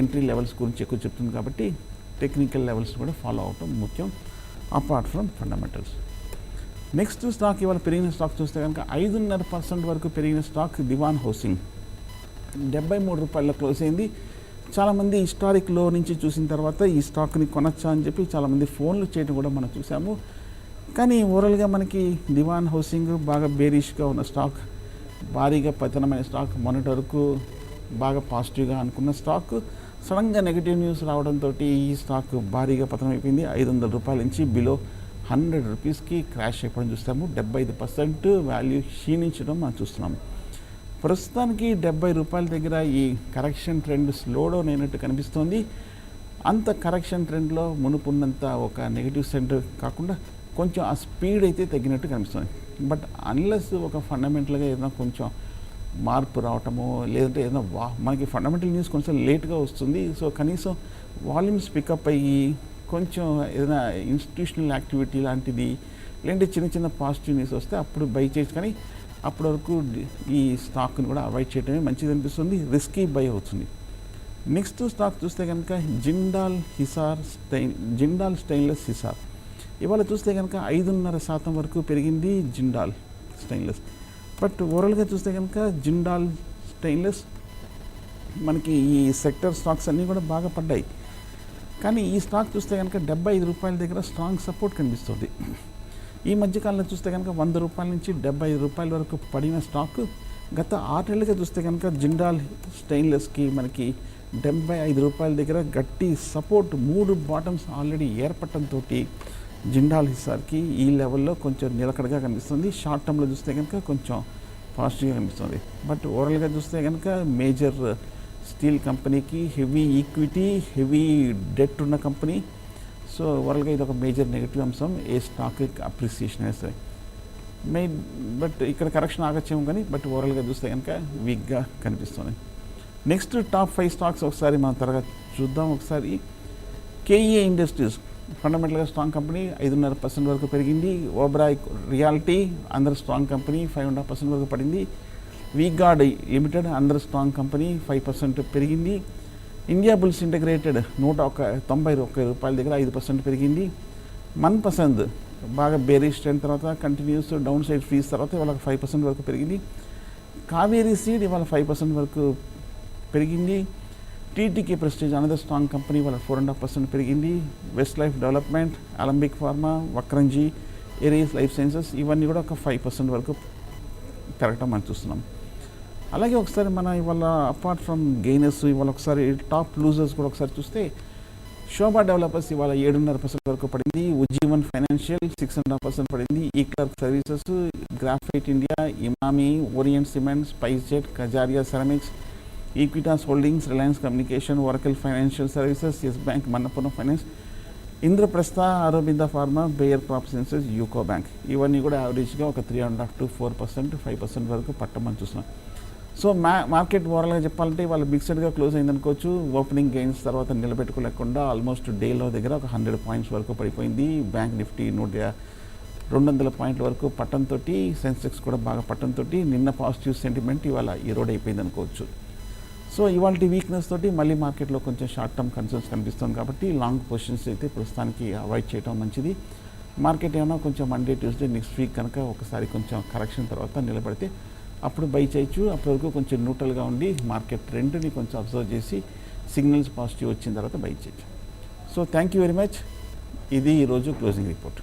ఎంట్రీ లెవెల్స్ గురించి ఎక్కువ చెప్తుంది కాబట్టి టెక్నికల్ లెవెల్స్ కూడా ఫాలో అవటం ముఖ్యం apart from fundamentals. Next stock ఇవాళ పెరిగిన స్టాక్ చూస్తే కనుక 5.5% వరకు పెరిగిన స్టాక్ దివాన్ హౌసింగ్. 73 రూపాయల్లో క్లోజ్ అయింది. చాలామంది హిస్టారిక్ లో నుంచి చూసిన తర్వాత ఈ స్టాక్ని కొనొచ్చా అని చెప్పి చాలామంది ఫోన్లు చేయడం కూడా మనం చూసాము. కానీ ఓవరాల్గా మనకి దివాన్ హౌసింగ్ బాగా బేరిష్గా ఉన్న స్టాక్, భారీగా పతనమైన స్టాక్. మొన్నటి వరకు బాగా పాజిటివ్గా అనుకున్న స్టాక్ సడన్గా నెగిటివ్ న్యూస్ రావడంతో ఈ స్టాక్ భారీగా పతనం అయిపోయింది. 500 రూపాయల నుంచి బిలో 100 రూపీస్కి క్రాష్ అయిపోవడం చూస్తాము. 75% వాల్యూ క్షీణించడం మనం చూస్తున్నాము. ప్రస్తుతానికి 70 రూపాయల దగ్గర ఈ కరెక్షన్ ట్రెండ్ స్లో డౌన్ అయినట్టు కనిపిస్తోంది. అంత కరెక్షన్ ట్రెండ్లో మునుపున్నంత ఒక నెగిటివ్ సెంటర్ కాకుండా కొంచెం ఆ స్పీడ్ అయితే తగ్గినట్టు కనిపిస్తుంది. బట్ అన్లెస్ ఒక ఫండమెంటల్గా ఏదైనా కొంచెం మార్పు రావటము, లేదంటే ఏదైనా మనకి ఫండమెంటల్ న్యూస్ కొంచెం లేట్గా వస్తుంది. సో కనీసం వాల్యూమ్స్ పికప్ అయ్యి కొంచెం ఏదైనా ఇన్స్టిట్యూషనల్ యాక్టివిటీ లాంటిది, లేదంటే చిన్న చిన్న పాజిటివ్ న్యూస్ వస్తే అప్పుడు బై చేయొచ్చు. కానీ అప్పటి వరకు ఈ స్టాక్ని కూడా అవాయిడ్ చేయడమే మంచిది అనిపిస్తుంది. రిస్కీ బై అవుతుంది. నెక్స్ట్ స్టాక్ చూస్తే కనుక జిండాల్ స్టెయిన్లెస్ హిసార్. ఇవాళ చూస్తే కనుక 5.5% వరకు పెరిగింది జిండాల్ స్టెయిన్లెస్. బట్ ఓవరాల్గా చూస్తే కనుక జిండాల్ స్టెయిన్లెస్ మనకి ఈ సెక్టర్ స్టాక్స్ అన్నీ కూడా బాగా పడ్డాయి. కానీ ఈ స్టాక్ చూస్తే కనుక 75 రూపాయల దగ్గర స్ట్రాంగ్ సపోర్ట్ కనిపిస్తుంది. ఈ మధ్యకాలంలో చూస్తే కనుక 100 రూపాయల నుంచి 75 రూపాయల వరకు పడిన స్టాక్ గత 6 నెలలుగా చూస్తే కనుక జిండాల్ స్టెయిన్లెస్కి మనకి 75 రూపాయల దగ్గర గట్టి సపోర్ట్ 3 బాటమ్స్ ఆల్రెడీ ఏర్పడటంతో జిండాల్ హిసార్కి ఈ లెవెల్లో కొంచెం నిలకడగా కనిపిస్తుంది. షార్ట్ టర్మ్లో చూస్తే కనుక కొంచెం పాజిటివ్గా కనిపిస్తుంది. బట్ ఓవరాల్గా చూస్తే కనుక మేజర్ స్టీల్ కంపెనీకి హెవీ ఈక్విటీ, హెవీ డెట్ ఉన్న కంపెనీ. సో ఓవరాల్గా ఇది ఒక మేజర్ నెగిటివ్ అంశం ఏ స్టాక్ అప్రిసియేషన్ వేస్తుంది. బట్ ఇక్కడ కరెక్షన్ ఆగచ్చేమో కానీ బట్ ఓవరాల్గా చూస్తే కనుక వీక్గా కనిపిస్తుంది. నెక్స్ట్ టాప్ 5 స్టాక్స్ ఒకసారి మనం త్వరగా చూద్దాం. ఒకసారి కేఈఏ ఇండస్ట్రీస్ ఫండమెంటల్గా స్ట్రాంగ్ కంపెనీ, 5.5% వరకు పెరిగింది. ఓబ్రాయ్ రియాలిటీ అందరు స్ట్రాంగ్ కంపెనీ, 5.5% వరకు పడింది. వీగార్డ్ లిమిటెడ్ అందరు స్ట్రాంగ్ కంపెనీ, 5% పెరిగింది. ఇండియా బుల్స్ ఇంటిగ్రేటెడ్ 191 రూపాయల దగ్గర 5% పెరిగింది. మన్పసంద్ బాగా బేరిష్ ట్రెండ్ తర్వాత కంటిన్యూస్ డౌన్ సైడ్ ఫీజ్ తర్వాత ఇవాళ 5% వరకు పెరిగింది. కావేరీ సీడ్ ఇవాళ 5% వరకు పెరిగింది. TTK prestige another strong company ఇవాళ 4.5% పెరిగింది. West life development, Alembic pharma, Vakrangee, ఎరీస్ life sciences ఇవన్నీ కూడా ఒక 5% వరకు పెరగటం మనం చూస్తున్నాం. అలాగే ఒకసారి మన ఇవాళ అపార్ట్ ఫ్రమ్ గెయినర్స్ ఇవాళ ఒకసారి టాప్ లూజర్స్ కూడా ఒకసారి చూస్తే శోభా డెవలపర్స్ ఇవాళ 7.5% వరకు పడింది. ఉజ్జీవన్ ఫైనాన్షియల్ 6.5% పడింది. EClerx services, Graphite India, Emami, Orient Cement, SpiceJet, Kajaria Ceramics, Equitas Holdings, Reliance Communication, Oracle Financial Services, Yes Bank, Manappuram Finance, Indraprastha, Aurobindo Pharma, Bayer crop sciences, UCO Bank ఇవన్నీ కూడా యావరేజ్గా ఒక 3.5 to 4%, 5% వరకు పట్టమని చూస్తున్నాం. సో మార్కెట్ ఓవరాల్గా చెప్పాలంటే వాళ్ళు మిక్స్డ్గా క్లోజ్ అయిందనుకోవచ్చు. ఓపెనింగ్ గెయిన్స్ తర్వాత నిలబెట్టుకోలేకుండా ఆల్మోస్ట్ డేలో దగ్గర ఒక 100 పాయింట్స్ వరకు పడిపోయింది. బ్యాంక్ నిఫ్టీ 200 పాయింట్ల వరకు పట్టంతో, సెన్సెక్స్ కూడా బాగా పట్టంతో నిన్న పాజిటివ్ సెంటిమెంట్ ఇవాళ ఈరోడ్ అయిపోయింది అనుకోవచ్చు. సో ఇవాళ వీక్నెస్ తోటి మళ్ళీ మార్కెట్లో కొంచెం షార్ట్ టర్మ్ కన్సర్న్స్ కనిపిస్తుంది కాబట్టి లాంగ్ పొజిషన్స్ అయితే ప్రస్తుతానికి అవాయిడ్ చేయడం మంచిది. మార్కెట్ ఏమైనా కొంచెం మండే, ట్యూస్డే, నెక్స్ట్ వీక్ కనుక ఒకసారి కొంచెం కరెక్షన్ తర్వాత నిలబడితే అప్పుడు బై చేయొచ్చు. అప్పటి వరకు కొంచెం న్యూట్రల్గా ఉండి మార్కెట్ ట్రెండ్ని కొంచెం అబ్జర్వ్ చేసి సిగ్నల్స్ పాజిటివ్ వచ్చిన తర్వాత బై చేయొచ్చు. So thank you very much. ఇది ఈరోజు క్లోజింగ్ రిపోర్ట్.